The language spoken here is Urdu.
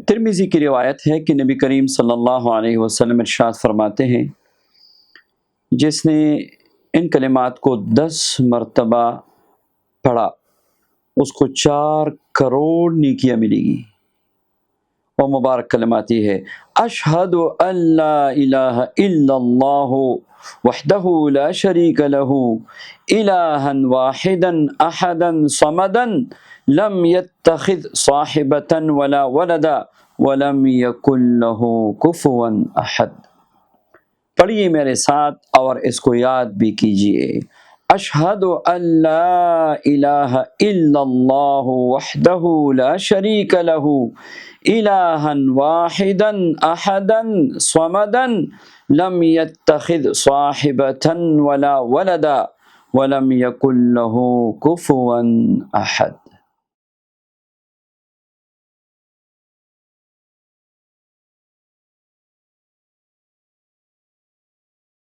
ترمذی کی روایت ہے کہ نبی کریم صلی اللہ علیہ وسلم ارشاد فرماتے ہیں، جس نے ان کلمات کو 10 مرتبہ پڑھا اس کو 4 کروڑ نیکیاں ملے گی۔ اور مبارک کلمات یہ ہے، اشہد ان لا الہ الا اللہ وحدہ لا شریک لہ الہا واحدا احدا صمدا لم يتخذ صاحبۃ ولا ولدا ولم یکن لہ کفوا احد۔ پڑھیے میرے ساتھ اور اس کو یاد بھی کیجیے، اشہد ان لا الہ الا اللہ وحدہ لا شریک لہ الہا واحدا احدا صمدا لم يتخذ صاحبۃ ولا ولدا ولم یکن لہ کفوا احد۔